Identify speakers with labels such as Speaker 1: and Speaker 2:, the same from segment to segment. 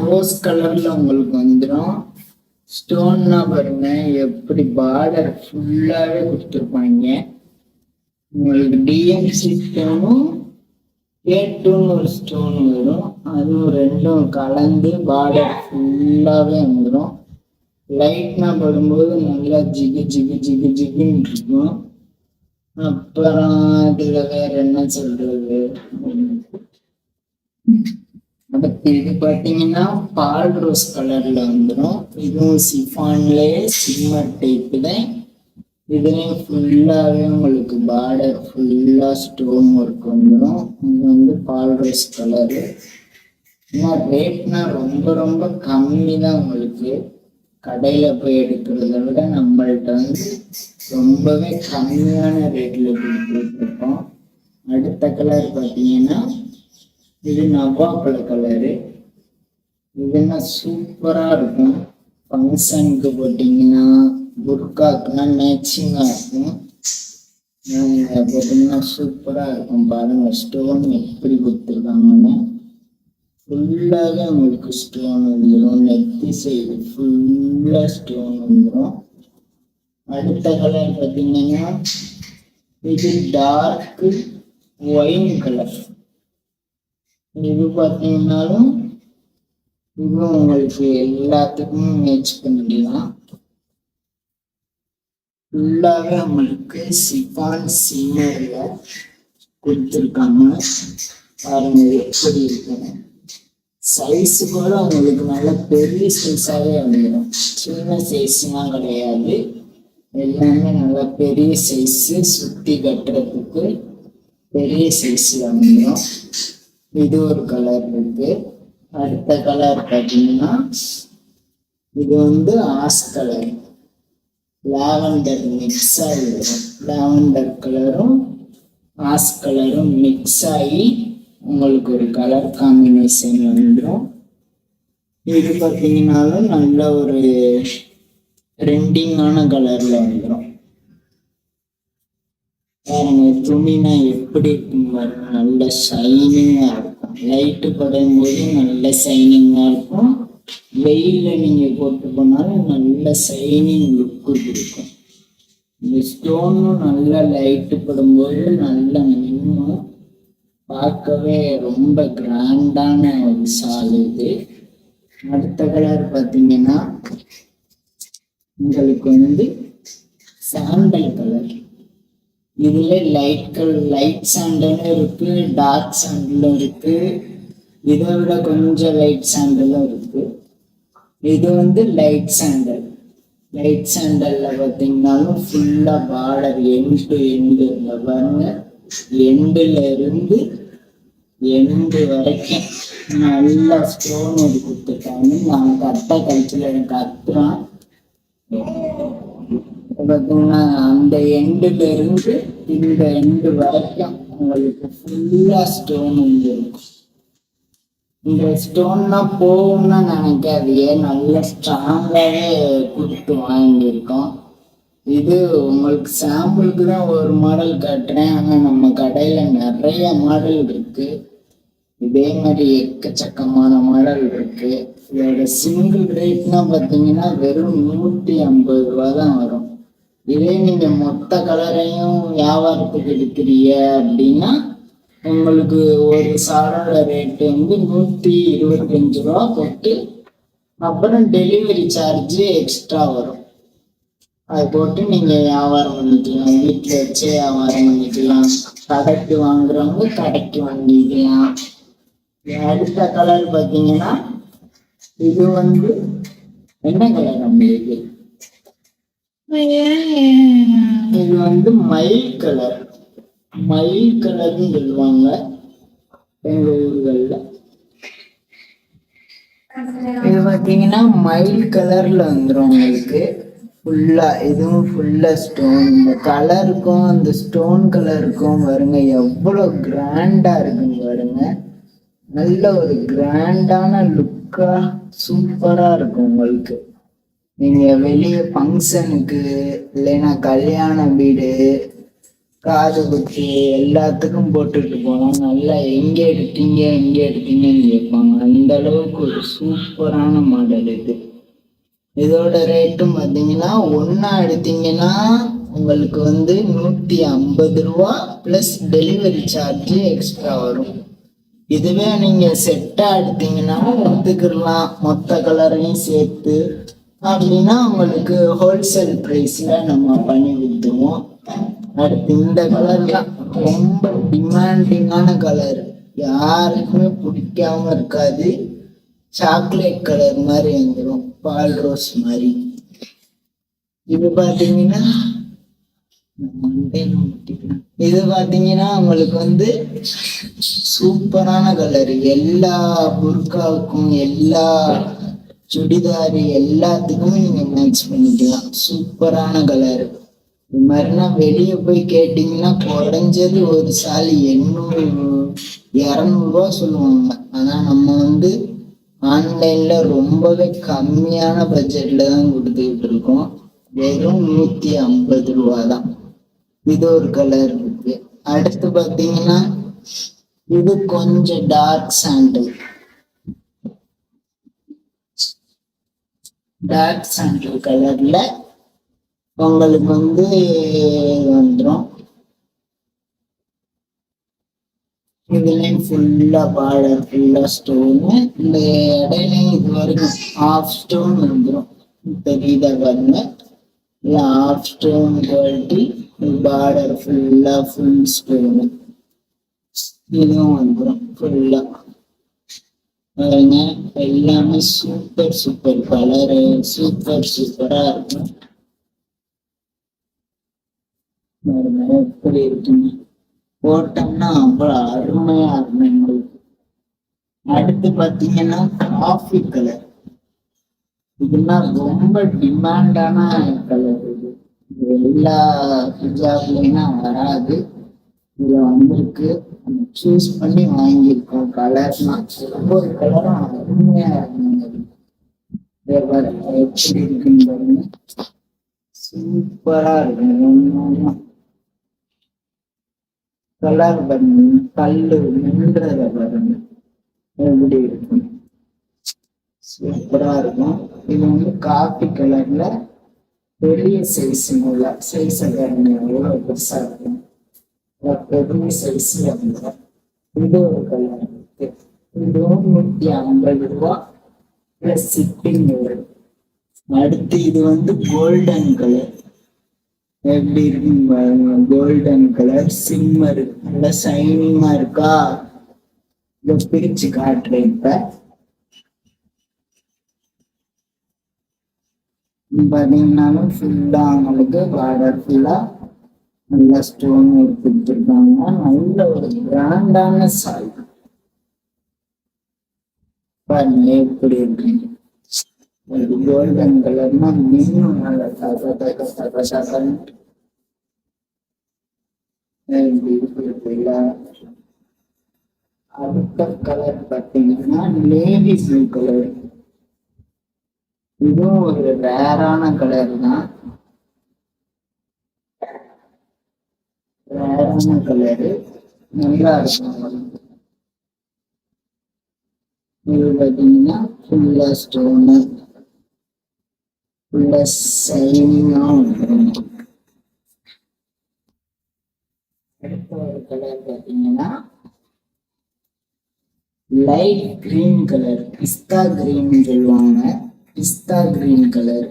Speaker 1: Rose கலர்ல உங்களுக்கு வந்துடும். ஸ்டோன்னா பாருங்க எப்படி பார்டர் ஃபுல்லாவே கொடுத்துருப்பாங்க. உங்களுக்கு டிஎம்சி ஸ்டோனும் ஏ2ன்னு ஒரு ஸ்டோன் வரும். அதுவும் ரெண்டும் கலந்து பார்டர் ஃபுல்லாவே வந்துடும். லைட்னா படும்போது நல்லா ஜிகு ஜிகு ஜிகு ஜிகுன்னு இருக்கும். அப்புறம் இதுல வேற என்ன சொல்றது, அடுத்து இது பார்த்தீங்கன்னா பால் ரோஸ் கலர்ல வந்துடும். இதுவும் சிஃபான்லேயே சிம்மர் டைப்பு தான். இதுலேயும் ஃபுல்லாகவே உங்களுக்கு பார்டர் ஃபுல்லாக ஸ்டோன் ஒர்க் வந்துடும். இது வந்து பால் ரோஸ் கலரு. ஆனால் ரேட்னா ரொம்ப ரொம்ப கம்மி தான். உங்களுக்கு கடையில் போய் எடுக்கிறத விட நம்மள்கிட்ட வந்து ரொம்பவே கம்மியான ரேட்டில் கொடுத்துருக்கோம். அடுத்த கலர் பார்த்தீங்கன்னா இது நவாப்பழ கலரு. இதுன்னா சூப்பராக இருக்கும். ஃபங்க்ஷனுக்கு போட்டிங்கன்னா புர்காக்குன்னா மேட்சிங்காக இருக்கும். போட்டிங்கன்னா சூப்பராக இருக்கும். பாருங்க ஸ்டோன் எப்படி கொடுத்துருக்காங்கன்னு. ஃபுல்லாகவே உங்களுக்கு ஸ்டோன் வந்துடும். நெத்தி சைடு ஃபுல்லாக ஸ்டோன் வந்துடும். அடுத்த கலர் பார்த்தீங்கன்னா இது டார்க்கு ஒயின் கலர். இது பார்த்தீங்கன்னாலும் இதுவும் உங்களுக்கு எல்லாத்துக்குமே மேட்ச் பண்ணிடலாம். ஃபுல்லாகவே உங்களுக்கு சிஃபான் சிம்மர்ல கொடுத்துருக்காங்க. பாருங்க எப்படி இருக்குன்னு. சைஸு கூட உங்களுக்கு நல்ல பெரிய சைஸாகவே வந்துடும். சின்ன சைஸ்லாம் கிடையாது, எல்லாமே நல்லா பெரிய சைஸு. சுற்றி கட்டுறதுக்கு பெரிய சைஸில் வந்துடும். இது ஒரு கலர் இருக்கு. அடுத்த கலர் பார்த்தீங்கன்னா இது வந்து ஆஸ் கலர், லாவெண்டர் மிக்ஸ் ஆகி வரும். லாவெண்டர் கலரும் ஆஸ் கலரும் மிக்ஸ் ஆகி உங்களுக்கு ஒரு கலர் காம்பினேஷன் வந்துடும். இது பார்த்தீங்கன்னாலும் நல்ல ஒரு ட்ரெண்டிங்கான கலர்ல வந்துடும். பாருங்க துணினா எப்படி இருக்குன்னு பாருங்க. நல்ல ஷைனிங்காக இருக்கும். லைட்டு படும் போது நல்ல ஷைனிங்காக இருக்கும். வெயிலில் நீங்கள் போட்டு போனாலும் நல்ல ஷைனிங் லுக்கு கொடுக்கும். இந்த ஸ்டோனும் நல்லா லைட்டு படும்போது நல்லா மின்னும். பார்க்கவே ரொம்ப கிராண்டான ஒரு சால் இது. அடுத்த கலர் பார்த்தீங்கன்னா உங்களுக்கு வந்து சாண்டல் கலர். இதுல லைட் சாண்டலும் இருக்கு, டார்க் சாண்டலும் இருக்கு. இதை விட கொஞ்சம் லைட் சாண்டலும் இருக்கு. இது வந்து லைட் சாண்டல். லைட் சாண்டல்ல பார்த்தீங்கன்னாலும் ஃபுல்லா பார்டர் எண்டு டு எண்டு பாருங்க. எண்டுல இருந்து எண்டு வரைக்கும் நல்லா ஸ்டோன் ஒரு கொடுத்துருக்காங்க. நான் கரெக்டாக கழிச்சுல எனக்கு கத்துறான். பார்த்தீங்கன்னா அந்த எண்டுல இருந்து இந்த எண்டு வரைக்கும் உங்களுக்கு ஃபுல்லா ஸ்டோன் இருக்கும். இந்த ஸ்டோன்னா போகும்னா நினைக்காதீங்க, நல்ல ஸ்ட்ராங்காகவே கொடுத்து வாங்கியிருக்கோம். இது உங்களுக்கு சாம்பிளுக்கு தான் ஒரு மாடல் காட்டுறேன். ஆனால் நம்ம கடையில் நிறைய மாடல் இருக்கு. இதே மாதிரி எக்கச்சக்கமான மாடல் இருக்கு. இதோட சிங்கிள் ரேட்னா பார்த்தீங்கன்னா வெறும் 150 ரூபா தான் வரும். இதே நீங்க மொத்த கலரையும் வியாபாரத்துக்கு எடுக்கிறீங்க அப்படின்னா உங்களுக்கு ஒரு சாரோட ரேட்டு வந்து 125 ரூபா போட்டு, அப்புறம் டெலிவரி சார்ஜ் எக்ஸ்ட்ரா வரும். அதை போட்டு நீங்க வியாபாரம் பண்ணிக்கலாம். வீட்டில் வச்சு வியாபாரம் பண்ணிக்கலாம். கடைக்கு வாங்குறவங்க கடைக்கு வாங்கிக்கலாம். அடுத்த கலர் பார்த்தீங்கன்னா இது வந்து என்ன கலர் நம்மளுக்கு, இது வந்து மயில் கலர். மயில் கலர்னு சொல்லுவாங்க எங்க ஊர்கள்ல. இது பார்த்தீங்கன்னா மயில் கலர்ல வந்துடும் உங்களுக்கு ஃபுல்லா. இதுவும் ஃபுல்லா ஸ்டோன். இந்த கலருக்கும் அந்த ஸ்டோன் கலருக்கும் பாருங்க எவ்வளோ கிராண்டா இருக்குன்னு பாருங்க. நல்ல ஒரு கிராண்டான லுக்கா சூப்பரா இருக்கும் உங்களுக்கு. நீங்க வெளியே ஃபங்க்ஷனுக்கு இல்லைன்னா கல்யாண வீடு காது குத்தி எல்லாத்துக்கும் போட்டுட்டு போகலாம். நல்லா எங்கே எடுத்தீங்கன்னு கேட்பாங்க. அந்த அளவுக்கு ஒரு சூப்பரான மாடல் இது. இதோட ரேட்டும் பார்த்தீங்கன்னா ஒன்றா எடுத்தீங்கன்னா உங்களுக்கு வந்து 150 ரூபா ப்ளஸ் டெலிவரி சார்ஜ் எக்ஸ்ட்ரா வரும். இதுவே நீங்கள் செட்டாக எடுத்தீங்கன்னா எடுத்துக்கலாம், மொத்த கலரையும் சேர்த்து. அப்படின்னா உங்களுக்கு ஹோல்சேல் ப்ரைஸில் நம்ம பண்ணி கொடுத்துருவோம். அடுத்து இந்த கலர் தான் ரொம்ப டிமாண்டிங்கான கலர், யாருக்குமே பிடிக்காம இருக்காது. சாக்லேட் கலர் மாதிரி வந்துடும், பால் ரோஸ் மாதிரி. இது பார்த்தீங்கன்னா உங்களுக்கு வந்து சூப்பரான கலர். எல்லா புர்காவுக்கும் எல்லா சுடிதாரு எல்லாத்துக்குமே நீங்க மேட்ச் பண்ணிக்கலாம். சூப்பரான கலர். இது மாதிரினா வெளியே போய் கேட்டீங்கன்னா குறைஞ்சது ஒரு சாலி 800-200 சொல்லுவாங்க. ஆனா நம்ம வந்து ஆன்லைன்ல ரொம்பவே கம்மியான பட்ஜெட்ல தான் கொடுத்துக்கிட்டு இருக்கோம். வெறும் 150 தான். இது ஒரு கலர் இருக்கு. அடுத்து பார்த்தீங்கன்னா இது கொஞ்சம் டார்க் சாண்டில் கலர்ல உங்களுக்கு வந்து வந்துடும். இதுலையும் ஃபுல்லா பார்டர், ஃபுல்லா ஸ்டோனு. இந்த இடையிலையும் இது வரைக்கும் ஹாஃப் ஸ்டோன் வந்துடும். தெரியுதா பாருங்க, இல்லை ஹாஃப் ஸ்டோன் குவாலிட்டி. பார்டர் ஃபுல்லா ஃபுல் ஸ்டோனு. இதுவும் வந்துடும் ஃபுல்லா பாருங்க. எல்லாமே சூப்பர் கலரு, சூப்பரா இருக்கும். எப்படி இருக்குங்க போட்டோம்னா அவ்வளோ அருமையா இருக்கும் எங்களுக்கு. அடுத்து பார்த்தீங்கன்னா காஃபி கலர். இதுனா ரொம்ப டிமாண்டான கலர். இது எல்லா ஹிஜாப்லையும் வராது, இதுல வந்திருக்கு. சூஸ் பண்ணி வாங்கியிருக்கோம். கலர்னா ஒவ்வொரு கலரும் அருமையா இருக்கும். எப்படி இருக்குன்னு பாருங்க, சூப்பரா இருக்கும். கலர் பாருங்க, கல்லு மின்றத பாருங்க எப்படி இருக்கும், சூப்பரா இருக்கும். இது வந்து காஃபி கலர்ல பெரிய சைஸ் பாருங்க எவ்வளவு பெருசா இருக்கும். பெரிய சைஸ் வந்துடும். இது ஒரு கலர் இருக்கு. இதுவும் 150 பிளஸ் ஷிப்பிங் வரும். அடுத்து இது வந்து கோல்டன் கலர். எப்படி இருக்குன்னு பாருங்க, கோல்டன் கலர் சிம்மர், நல்லா ஷைனிங்கா இருக்கா. இதை பிரிச்சு காட்டுறேன். இப்ப பாத்தீங்கன்னாலும் ஃபுல்லா அவங்களுக்கு பார்டர் ஃபுல்லா நல்லா ஸ்டோன் கொடுத்துருக்காங்க. நல்ல ஒரு பிராண்டான சால் பாருங்க எப்படி இருக்கு. கோல்டன் கலர்னா இன்னும் நல்லா தகன்னு அடுத்த கலர் பார்த்தீங்கன்னா நேவி ப்ளூ கலர். இதுவும் ஒரு ரேரான கலர் தான். ரேரான கலரு, நல்லா இருக்கும். இது பார்த்தீங்கன்னா ஃபுல்லா ஸ்டோனு, ஃபுல்லா ஷைனிங்காக இருக்கும். அடுத்த ஒரு கலர் பார்த்தீங்கன்னா லைட் கிரீன் கலர், பிஸ்தா கிரீன் சொல்லுவாங்க. பிஸ்தா கிரீன் கலர்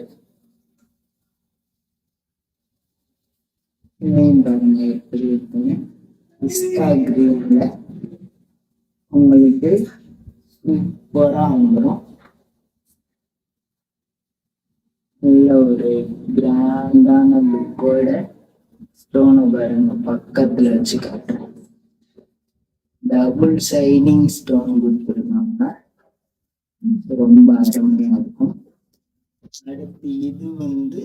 Speaker 1: பாருங்க எப்படி இருக்குன்னு. பிஸ்தா கிரீன்ல உங்களுக்கு சூப்பரா வந்துடும். நல்ல ஒரு கிராண்டான லுக்கோட ஸ்டோனை பாருங்க பக்கத்துல வச்சு காட்டுறேன். டபுள் ஷைனிங் ஸ்டோன் கொடுத்துருக்காங்க, ரொம்ப அருமையா இருக்கும். அடுத்து இது வந்து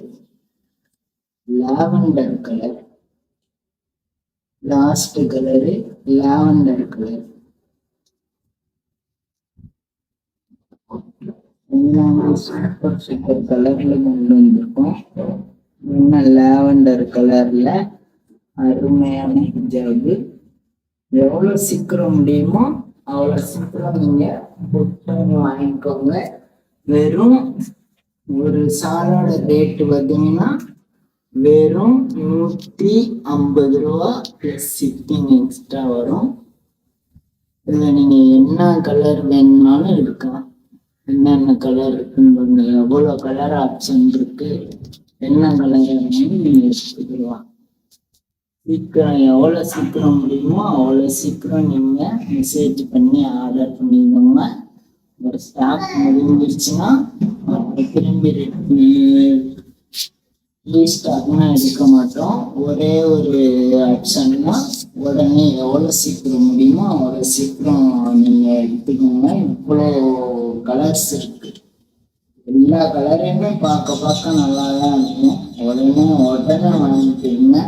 Speaker 1: lavender colour. Last colour lavender colour. எல்லாமே சூப்பர் கலர்ல கொண்டு வந்திருக்கோம். லாவெண்டர் கலர்ல அருமையான ஹிஜாபு. எவ்வளோ சீக்கிரம் முடியுமோ அவ்வளோ சீக்கிரம் நீங்க புக் பண்ணி வாங்கிக்கோங்க. வெறும் ஒரு சாலோட ரேட்டு பார்த்தீங்கன்னா வெறும் 150 ரூபா ப்ளஸ் ஷிப்பிங் எக்ஸ்ட்ரா வரும். இதில் நீங்கள் என்ன கலர் வேணும்னாலும் எடுக்கலாம். என்னென்ன கலர் இருக்குன்னு எவ்வளோ கலர் ஆப்ஷன் இருக்கு, என்ன கலர் வேணும்னு நீங்கள் எடுத்துக்கலாம். சீக்கிரம் எவ்வளோ சீக்கிரம் முடியுமோ அவ்வளோ சீக்கிரம் நீங்கள் மெசேஜ் பண்ணி ஆர்டர் பண்ணிக்கோங்க. ஒரு ஸ்டாக் முடிஞ்சிருச்சுன்னா திரும்பி ரீஸ்டாக்னா எடுக்க மாட்டோம். ஒரே ஒரு ஆப்ஷன்னா உடனே எவ்வளோ சீக்கிரம் முடியுமோ அவ்வளோ சீக்கிரம் நீங்கள் எடுத்துக்கோங்க. இவ்வளோ கலர்ஸ் இருக்கு. எல்லா கலரையுமே பார்க்க நல்லா தான் இருக்கும். உடனே வாங்கிக்கிறீங்க.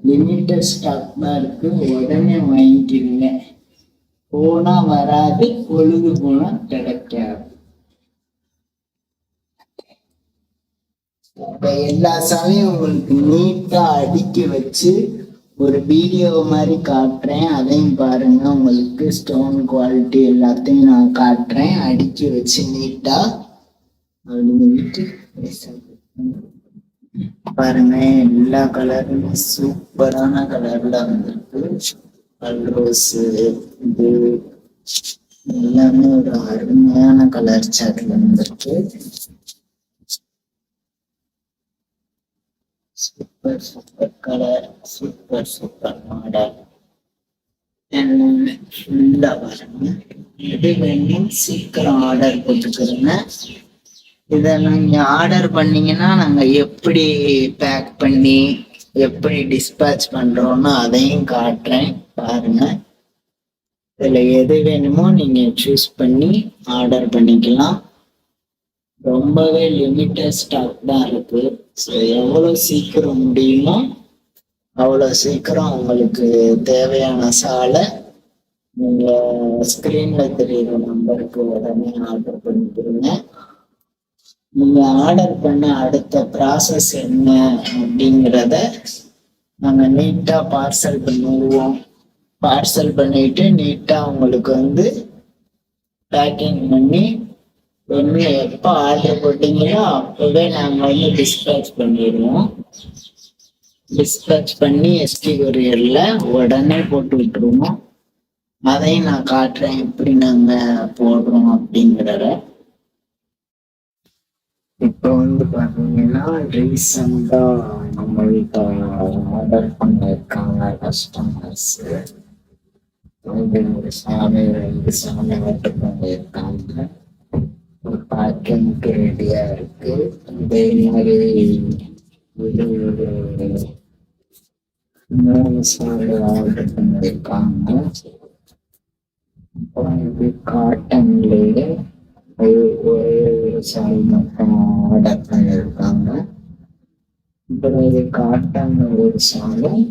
Speaker 1: லிமிட்டட் ஸ்டாக் தான் இருக்கு. உடனே வாங்கிக்கிறீங்க. போனா வராது, பொழுது போனா கிடைக்காது. இப்ப எல்லா சாலையும் உங்களுக்கு நீட்டா அடுக்கி வச்சு ஒரு வீடியோ மாதிரி காட்டுறேன். அதையும் பாருங்க. உங்களுக்கு ஸ்டோன் குவாலிட்டி எல்லாத்தையும் நான் காட்டுறேன். அடுக்கி வச்சு நீட்டா அப்படின்னு பாருங்க. எல்லா கலருமே சூப்பரான கலர்ல வந்திருக்கு. ரோஸ் இது எல்லாமே ஒரு அருமையான கலர் சாட்ல வந்திருக்கு. Super colour, super model. எல்லாமே ஃபுல்லா பாருங்க. எது வேணும் சீக்கிரம் ஆர்டர் போட்டுக்கிறேங்க. இதை நீங்க ஆர்டர் பண்ணீங்கன்னா நாங்க எப்படி பேக் பண்ணி எப்படி டிஸ்பேச் பண்றோம்னு அதையும் காட்டுறேன். பாருங்க. இதுல எது வேணுமோ நீங்க சூஸ் பண்ணி ஆர்டர் பண்ணிக்கலாம். ரொம்பவே லிமிட்டட் ஸ்டாக் தான் இருக்கு. ஸோ எவ்வளோ சீக்கிரம் முடியுமோ அவ்வளோ சீக்கிரம் உங்களுக்கு தேவையான சாலை நீங்க ஸ்கிரீன்ல தெரியுற நம்பருக்கு உடனே ஆர்டர் பண்ணிக்கிறீங்க. நீங்க ஆர்டர் பண்ண அடுத்த ப்ராசஸ் என்ன அப்படிங்கிறத நாங்கள் நீட்டா பார்சல் பண்ணிடுவோம். பார்சல் பண்ணிட்டு நீட்டா உங்களுக்கு பேக்கிங் பண்ணி எப்போ ஆர்டர் போட்டீங்களோ அப்பவே நாங்கள் டிஸ்பேச் பண்ணிடுவோம். டிஸ்பேச் பண்ணி எஸ்டி கொரியர்ல உடனே போட்டு விட்டுருவோம். அதையும் நான் காட்டுறேன் எப்படி நாங்கள் போடுறோம் அப்படிங்கிறத. இப்போ பார்த்தீங்கன்னா ரீசெண்டா நம்மள்கிட்ட ஆர்டர் பண்ணியிருக்காங்க கஸ்டமர்ஸ். ஒரு சாலை 2 சாலை ஆர்டர் பண்ணியிருக்காங்க. ஒரு பேக்கிங்க்கு ரெடியா இருக்கு. இதே மாதிரி ஒரு 3 சாலை ஆர்டர் பண்ணியிருக்காங்க. அப்புறம் இது காட்டன்லேயே ஒரே ஒரு சால் மட்டும் ஆர்டர் பண்ணியிருக்காங்க. அப்புறம் இது காட்டன் ஒரு சாலும்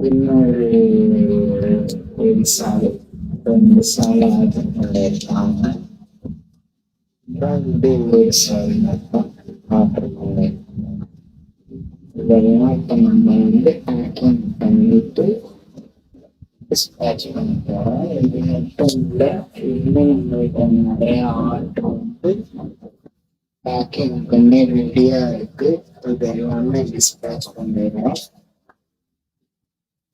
Speaker 1: இன்னொரு ஒரு சாலை 2 சாலை ஆர்டர் பண்ணியிருக்காங்க. இது ஒரு சால் மட்டும் ஆர்டர் பண்ணியிருக்காங்க. இதெல்லாம் இப்போ நம்ம பேக்கிங் பண்ணிட்டு டிஸ்பேச் பண்ண போறோம். இது மட்டும் இல்லை, இன்னும் நம்மளுக்கு நிறைய ஆர்டர் பேக்கிங் பண்ணி ரெடியா இருக்கு. இது எல்லாமே டிஸ்பேச் பண்ணிடுறோம்.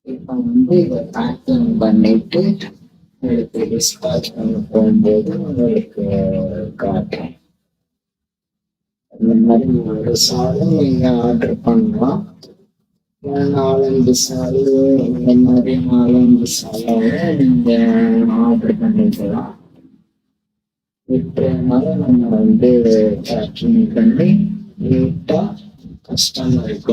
Speaker 1: இப்போ இதை பேக்கிங் பண்ணிட்டு உங்களுக்கு டிஸ்பேச் பண்ண போகும்போது உங்களுக்கு காட்டுறேன். இந்த மாதிரி ஒரு சாலும் நீங்க ஆர்டர் பண்ணலாம். 4-5 சாலு இந்த மாதிரி 4-5 சாலாவை நீங்க ஆர்டர் பண்ணிக்கலாம். இப்பனால நம்ம பேக்கிங் பண்ணி நீட்டா கஸ்டமருக்கு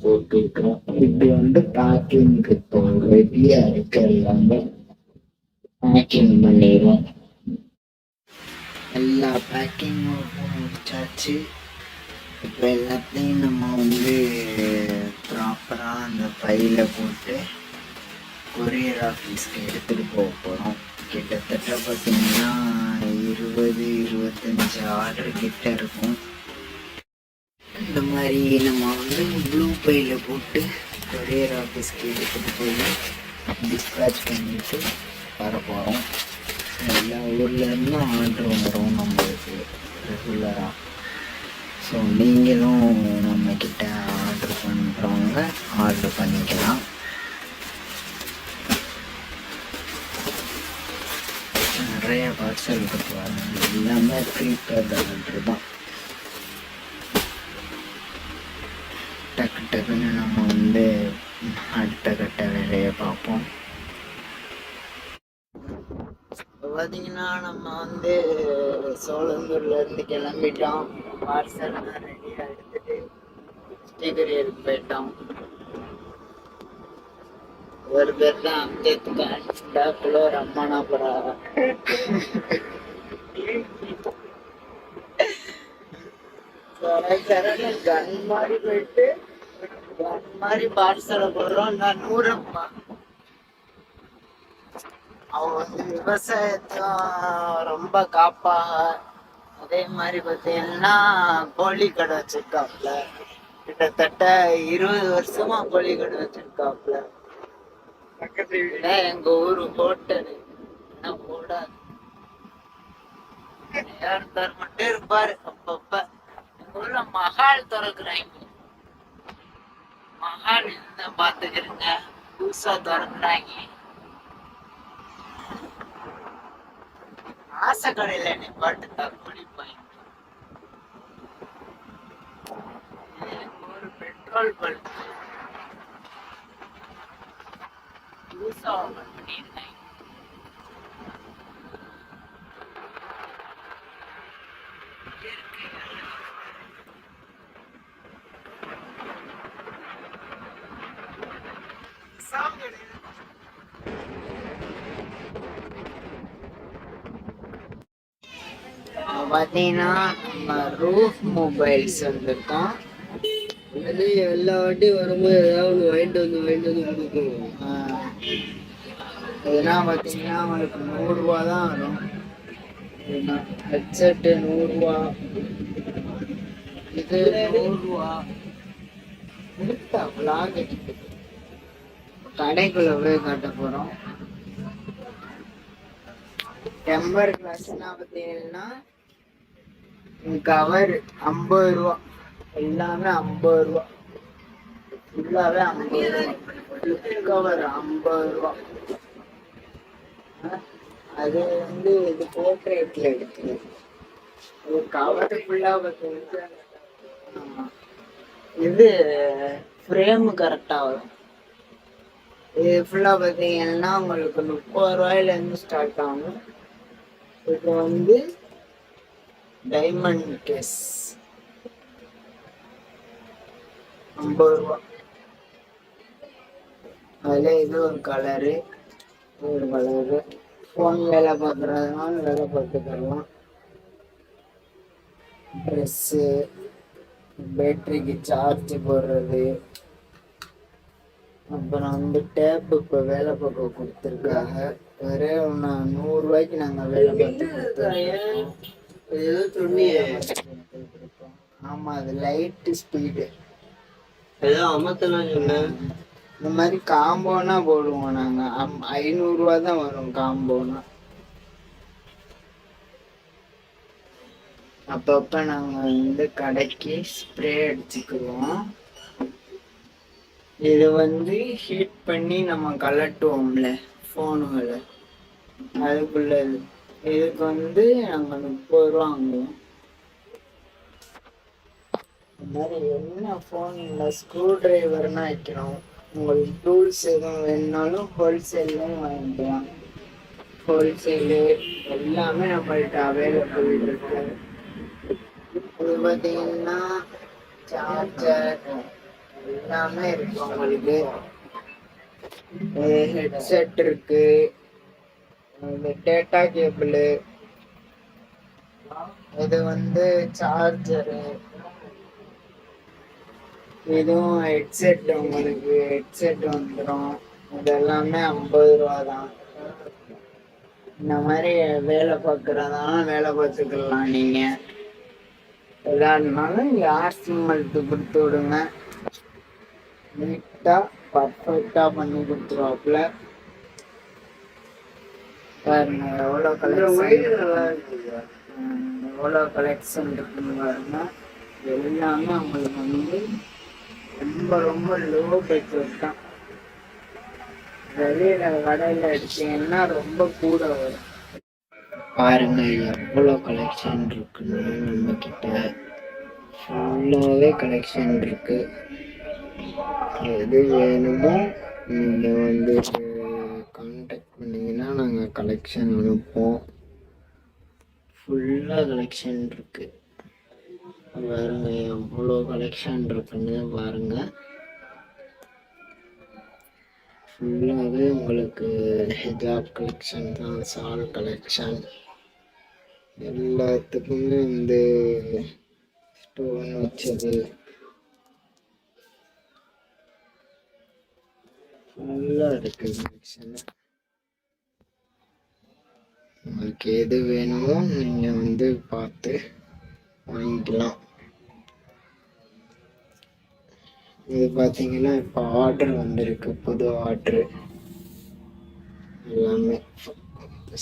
Speaker 1: போட்டு விட்டுறோம். இப்படி பேக்கிங்க்கு இப்போ ரெடியா இருக்கு. எல்லாமே பேக்கிங் பண்ணிடுவோம். எல்லா பேக்கிங்கும் முடிச்சாச்சு. இப்போ எல்லாத்தையும் நம்ம ப்ராப்பராக அந்த பையில போட்டு கொரியர் ஆஃபீஸ்க்கு எடுத்துகிட்டு போக போகிறோம். கிட்டத்தட்ட பார்த்தீங்கன்னா 20-25 ஆர்டர் கிட்ட இருக்கும். இந்த மாதிரி நம்ம ப்ளூ பையில போட்டு கொரியர் ஆஃபீஸ்க்கு எடுத்துகிட்டு போய் டிஸ்பேச் பண்ணிட்டு வர போகிறோம். எல்லா ஊர்லேருந்தும் ஆர்டர் வந்துடும் நம்மளுக்கு ரெகுலராக. ஸோ நீங்களும் நம்மக்கிட்ட ஆர்டர் பண்ணுறவங்க ஆர்டர் பண்ணிக்கலாம். நிறைய பார்சல் இருக்கு பாருங்க, எல்லாமே ப்ரீபேட் ஆர்டர் தான். டக்கு டக்குன்னு நம்ம அடுத்த கட்ட வேலையை பார்ப்போம். இப்போ பார்த்தீங்கன்னா நம்ம சோழந்தூர்லேருந்து கிளம்பிட்டோம். பார்சல்லாம் ரெடியாக எடுத்துகிட்டு ஸ்ரீகரியருக்கு போயிட்டோம். ஒரு பேர் தான் அம்ஜத்கான் குளோர் அம்மானாபுரா. கன் மாதிரி போயிட்டு கன் மாதிரி பார்சலை போடுறோம். நான் 100 அவங்க விவசாயத்தையும் ரொம்ப காப்பாக. அதே மாதிரி பார்த்தீங்கன்னா கோழி கடை வச்சிருக்காப்புல. கிட்டத்தட்ட 20 வருஷமா கோழி கடை வச்சிருக்காப்புல. பக்கத்து வீட எங்க ஊரு ஹோட்டலு போடாது, மட்டும் இருப்பாரு அப்பப்ப. எங்க ஊர்ல மஹால் திறக்குறாங்க. மஹால் இருந்தா பாத்துக்கிறீங்க, புதுசா திறக்குறாங்க. ஆசை கடையில நிப்பாட்டு தற்கொலை பாயிண்ட். ஒரு பெட்ரோல் பல்ப் புதுசா ஓபன் பண்ணியிருக்காங்க. பார்த்தீங்கன்னா நம்ம ரூஃப் மொபைல்ஸ் வந்திருக்கோம். எல்லா வாட்டியும் வரும்போது ஏதாவது வாங்கிட்டு வந்து கொடுக்கணும். இதெல்லாம் பார்த்தீங்கன்னா உங்களுக்கு 100 ரூபா தான் வரும். ஹெட்செட்டு 100 ரூபா, இது 100 ரூபா. விளாக் கடைக்குள்ள போய் காட்ட போறோம். டெம்பர் கிளாஸ்னா பார்த்தீங்கன்னா கவர் 50 ரூபா, எல்லாமே 50 ரூபா, ஃபுல்லாவே 50 ரூபா. கவர் 50 ரூபா. அது இது போர்ட்ரேட்ல எடுத்து கவர் ஃபுல்லா பார்த்தீங்கன்னா இது ஃப்ரேமு கரெக்டா வரும். இது ஃபுல்லா பார்த்தீங்கன்னா உங்களுக்கு 30 ரூபாயிலேருந்து ஸ்டார்ட் ஆகும். இது டைமண்ட் கேஸ் 50 ரூபா. அதுல இது ஒரு கலரு, ஃபோன் வேலை பார்க்குறதுனால வேலை பார்த்துக்கலாம். ட்ரெஸ்ஸு, பேட்டரிக்கு சார்ஜ் போடுறது, அப்புறம் டேப் இப்போ வேலை பார்க்க கொடுத்துருக்காங்க. ஒரே 100 ரூபாய்க்கு நாங்கள் வேலை பார்த்து கொடுத்துருக்கோம். ஆமா, அது லைட்டு ஸ்பீடு ஏதோ அமர்த்தலாம் சொன்னேன். இந்த மாதிரி காம்போனா போடுவோம் நாங்க. 500 ரூபா தான் வரும் காம்போனா. அப்பப்ப நாங்க கடைக்கு ஸ்ப்ரே அடிச்சுக்குவோம். இது ஹீட் பண்ணி நம்ம கலட்டுவோம்ல போனுகளை, அதுக்குள்ளது. இதுக்கு நாங்க 30 ரூபா வாங்குவோம். இந்த மாதிரி என்ன ஃபோனில் ஸ்க்ரூ டிரைவர்னா வைக்கணும். உங்களுக்கு டூல்ஸ் எதுவும் வேணுனாலும் ஹோல்சேல்லையும் வாங்கிக்கலாம். ஹோல்சேலு எல்லாமே நம்மள்கிட்ட அவைலபிள் இருக்கு. இது பார்த்தீங்கன்னா சார்ஜர் எல்லாமே இருக்கு உங்களுக்கு. ஹெட்செட் இருக்கு, டேட்டா கேபிள், இது சார்ஜரு, இதுவும் ஹெட்செட். உங்களுக்கு ஹெட்செட் வந்துடும். இது எல்லாமே 50 ரூபா தான். இந்த மாதிரி வேலை பார்க்குறதாலும் வேலை பார்த்துக்கலாம். நீங்கள் எல்லாருனாலும் இங்கே ஆர்சி மல்ட்டு கொடுத்து விடுங்க. நீட்டாக பர்ஃபெக்டாக பண்ணி கொடுத்துருவாப்புல. பாருங்க எவ்வளோ கலெக்ஷன் இருக்குன்னு பாருங்க. எல்லாமே அவங்களுக்கு வந்து ரொம்ப ரொம்ப லோ பட்ஜெட் தான். வெளியில கடையில் எடுத்தீங்கன்னா ரொம்ப கூட வரும். பாருங்க எவ்வளோ கலெக்ஷன் இருக்குன்னு நம்ம கிட்ட ஃபுல்லாகவே கலெக்ஷன் இருக்கு. எது வேணுமோ நீங்கள் வந்து கான்டாக்ட் பண்ணிங்கன்னா நாங்கள் கலெக்ஷன் அனுப்போம். ஃபுல்லாக கலெக்ஷன் இருக்கு. பாருங்க எவ்வளோ கலெக்ஷன் இருக்குன்னு பாருங்க. ஃபுல்லாகவே உங்களுக்கு ஹிஜாப் கலெக்ஷன் தான், சால் கலெக்ஷன் எல்லாத்துக்குமே வந்து ஸ்டோன் வச்சது ஃபுல்லாக இருக்கு கலெக்ஷன். உங்களுக்கு எது வேணுமோ நீங்கள் வந்து பார்த்து வாங்கிக்கலாம். இது பார்த்தீங்கன்னா இப்போ ஆர்டர் வந்திருக்கு, புது ஆர்டரு. எல்லாமே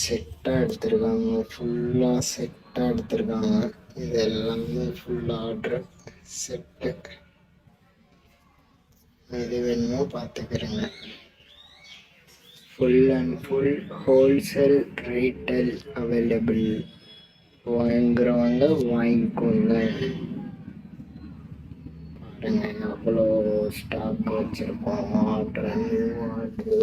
Speaker 1: செட்டாக எடுத்திருக்காங்க, ஃபுல்லாக செட்டாக எடுத்திருக்காங்க. இது எல்லாமே ஃபுல் ஆர்டரு செட்டு. எது வேணுமோ பார்த்துக்கிறேங்க. Full and full wholesale retail available. வாங்குறவங்க வாங்கிக்கோங்க. பாருங்க எவ்வளோ ஸ்டாக் வச்சுருக்கோம். Order, new order